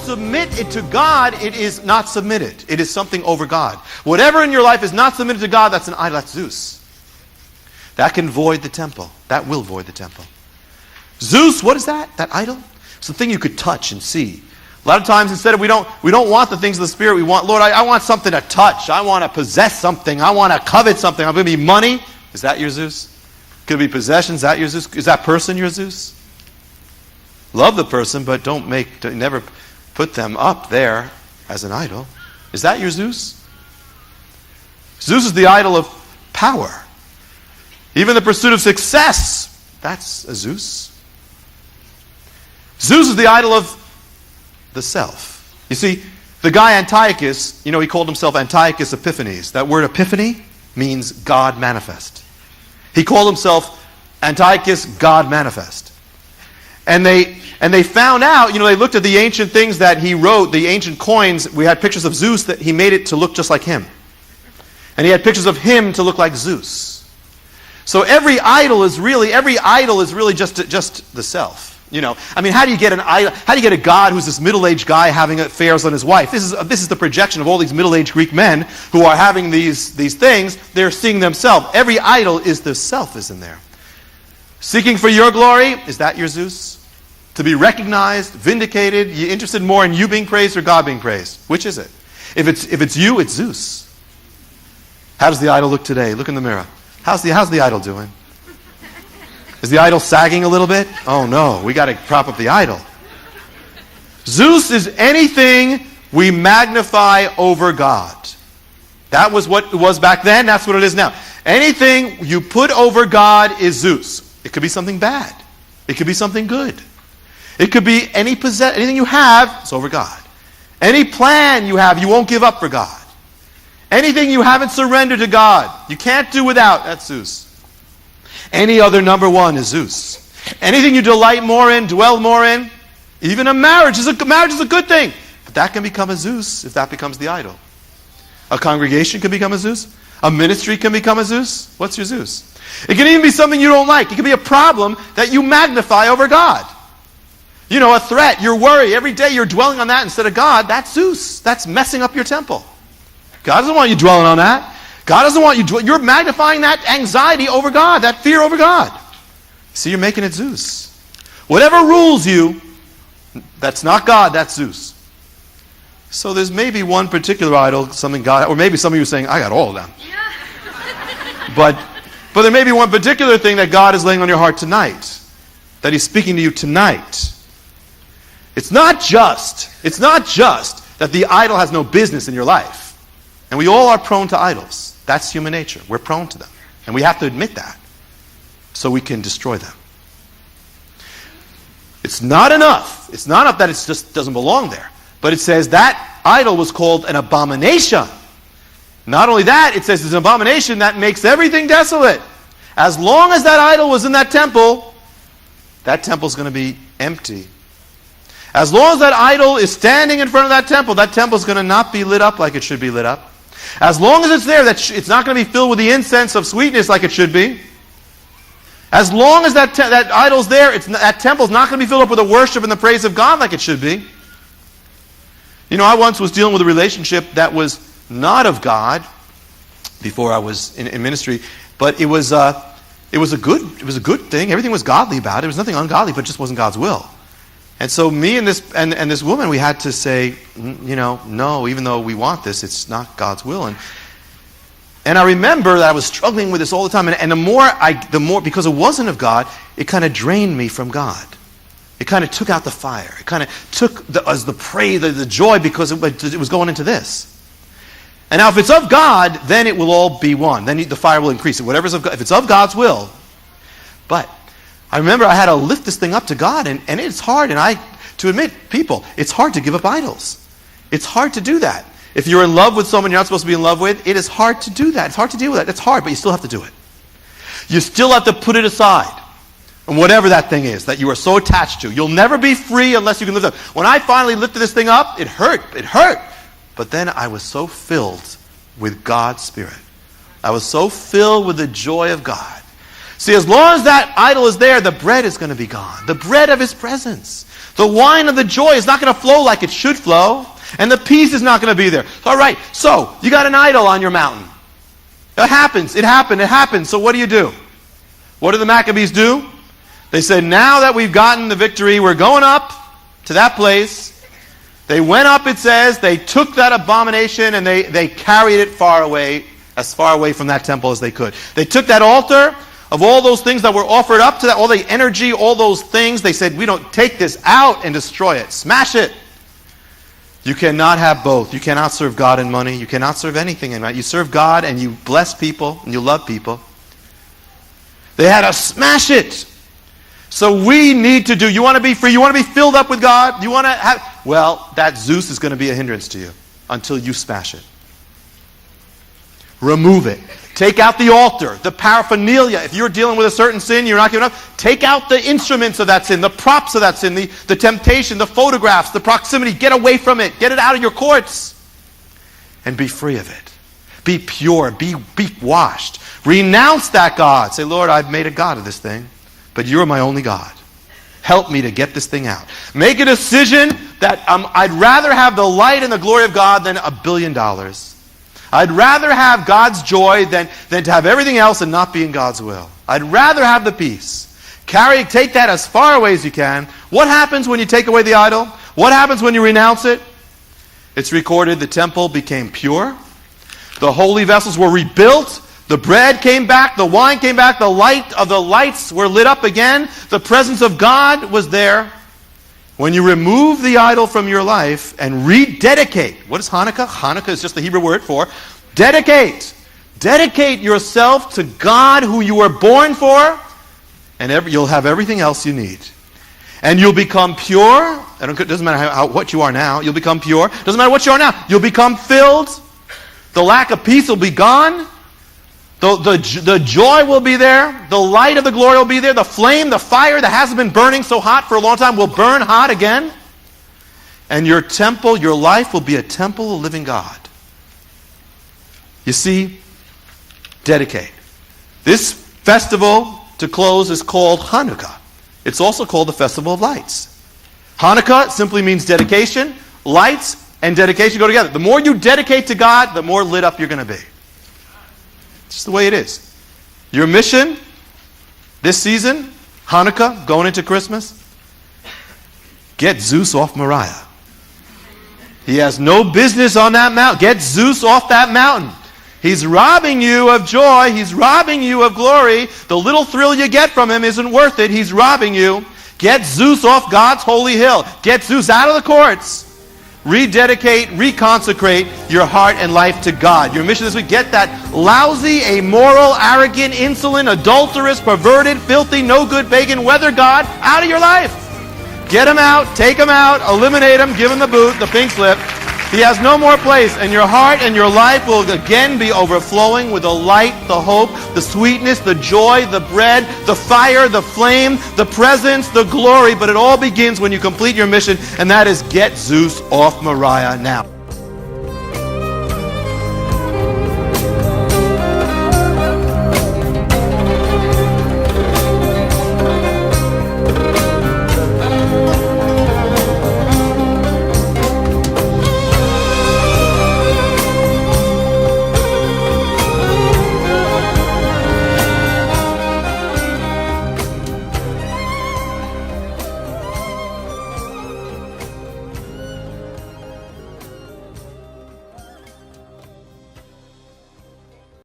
submit it to God, it is not submitted. It is something over God. Whatever in your life is not submitted to God, that's an idol, that's Zeus. That can void the temple. That will void the temple. Zeus, what is that? That idol? It's the thing you could touch and see. A lot of times, instead of we don't want the things of the Spirit, we want, Lord, I want something to touch. I want to possess something. I want to covet something. I'm going to be money. Is that your Zeus? Could be possessions. Is that your Zeus? Is that person your Zeus? Love the person, but never put them up there as an idol. Is that your Zeus? Zeus is the idol of power. Even the pursuit of success, that's a Zeus. Zeus is the idol of the self. You see, the guy Antiochus, he called himself Antiochus Epiphanes. That word epiphany means God manifest. He called himself Antiochus God manifest. And they found out, they looked at the ancient things that he wrote, the ancient coins. We had pictures of Zeus that he made it to look just like him. And he had pictures of him to look like Zeus. So every idol is really just the self. How do you get an idol? How do you get a god who's this middle-aged guy having affairs on his wife? This is the projection of all these middle-aged Greek men who are having these things. They're seeing themselves. Every idol is the self is in there. Seeking for your glory, is that your Zeus? To be recognized, vindicated, you interested more in you being praised or God being praised? Which is it? If it's you, it's Zeus. How does the idol look today? Look in the mirror. How's the idol doing? Is the idol sagging a little bit? Oh no, we got to prop up the idol. Zeus is anything we magnify over God. That was what it was back then, that's what it is now. Anything you put over God is Zeus. It could be something bad. It could be something good. It could be anything you have, it's over God. Any plan you have, you won't give up for God. Anything you haven't surrendered to God, you can't do without, that's Zeus. Any other number one is Zeus. Anything you delight more in, dwell more in, even a marriage is a good thing. But that can become a Zeus if that becomes the idol. A congregation can become a Zeus. A ministry can become a Zeus. What's your Zeus? It can even be something you don't like. It can be a problem that you magnify over God. A threat, your worry. Every day you're dwelling on that instead of God. That's Zeus. That's messing up your temple. God doesn't want you dwelling on that. God doesn't want you you're magnifying that anxiety over God, that fear over God. See, you're making it Zeus. Whatever rules you, that's not God, that's Zeus. So there's maybe one particular idol, something God, or maybe some of you are saying, I got all of them. But there may be one particular thing that God is laying on your heart tonight, that He's speaking to you tonight. It's not just that the idol has no business in your life. And we all are prone to idols. That's human nature. We're prone to them. And we have to admit that so we can destroy them. It's not enough. It's not enough that it just doesn't belong there. But it says that idol was called an abomination. Not only that, it says it's an abomination that makes everything desolate. As long as that idol was in that temple's going to be empty. As long as that idol is standing in front of that temple's going to not be lit up like it should be lit up. As long as it's there, it's not going to be filled with the incense of sweetness like it should be. As long as that idol's there, that temple's not going to be filled up with the worship and the praise of God like it should be. I once was dealing with a relationship that was not of God before I was in ministry, but it was a good thing. Everything was godly about it. There was nothing ungodly, but it just wasn't God's will. And so me and this woman, we had to say, no, even though we want this, it's not God's will. And I remember that I was struggling with this all the time. And the more, because it wasn't of God, it kind of drained me from God. It kind of took out the fire. It kind of took the praise, the joy, because it was going into this. And now if it's of God, then it will all be one. Then the fire will increase. Whatever's of God, if it's of God's will. But I remember I had to lift this thing up to God, and it's hard. And to admit, people, it's hard to give up idols. It's hard to do that. If you're in love with someone you're not supposed to be in love with, it is hard to do that. It's hard to deal with that. It's hard, but you still have to do it. You still have to put it aside. And whatever that thing is that you are so attached to. You'll never be free unless you can lift it up. When I finally lifted this thing up, it hurt. It hurt. But then I was so filled with God's Spirit. I was so filled with the joy of God. See, as long as that idol is there, the bread is going to be gone. The bread of His presence. The wine of the joy is not going to flow like it should flow. And the peace is not going to be there. All right, so you got an idol on your mountain. It happens. It happened. So what do? What do the Maccabees do? They said, now that we've gotten the victory, we're going up to that place. They went up, it says, they took that abomination and they carried it as far away from that temple as they could. They took that altar of all those things that were offered up to that, all the energy, all those things. They said, we don't take this out and destroy it. Smash it. You cannot have both. You cannot serve God and money. You cannot serve anything in money. You serve God and you bless people and you love people. They had to smash it. So we need to do, you want to be free, you want to be filled up with God, you want to have, well, that Zeus is going to be a hindrance to you until you smash it. Remove it. Take out the altar, the paraphernalia. If you're dealing with a certain sin, you're not giving up, take out the instruments of that sin, the props of that sin, the temptation, the photographs, the proximity. Get away from it. Get it out of your courts. And be free of it. Be pure. Be washed. Renounce that God. Say, Lord, I've made a God of this thing, but you're my only God. Help me to get this thing out. Make a decision that I'd rather have the light and the glory of God than $1 billion. I'd rather have God's joy than to have everything else and not be in God's will. I'd rather have the peace. Take that as far away as you can. What happens when you take away the idol? What happens when you renounce it? It's recorded the temple became pure. The holy vessels were rebuilt. The bread came back. The wine came back. The light of the lights were lit up again. The presence of God was there. When you remove the idol from your life and rededicate. What is Hanukkah? Hanukkah is just the Hebrew word for dedicate. Dedicate yourself to God who you were born for, and you'll have everything else you need. And you'll become pure. It doesn't matter what you are now. You'll become pure. Doesn't matter what you are now. You'll become filled. The lack of peace will be gone. The joy will be there. The light of the glory will be there. The flame, the fire that hasn't been burning so hot for a long time will burn hot again. And your temple, your life will be a temple of living God. You see, dedicate. This festival, to close, is called Hanukkah. It's also called the Festival of Lights. Hanukkah simply means dedication. Lights and dedication go together. The more you dedicate to God, the more lit up you're going to be. It's just the way it is. Your mission this season, Hanukkah, going into Christmas, get Zeus off Moria. He has no business on that mountain. Get Zeus off that mountain. He's robbing you of joy. He's robbing you of glory. The little thrill you get from him isn't worth it. He's robbing you. Get Zeus off God's holy hill. Get Zeus out of the courts. Rededicate, reconsecrate your heart and life to God. Your mission this week, get that lousy, amoral, arrogant, insolent, adulterous, perverted, filthy, no good pagan weather god out of your life. Get him out, take him out, eliminate him, give him the boot, the pink slip. He has no more place, and your heart and your life will again be overflowing with the light, the hope, the sweetness, the joy, the bread, the fire, the flame, the presence, the glory. But it all begins when you complete your mission, and that is get Zeus off Moria now.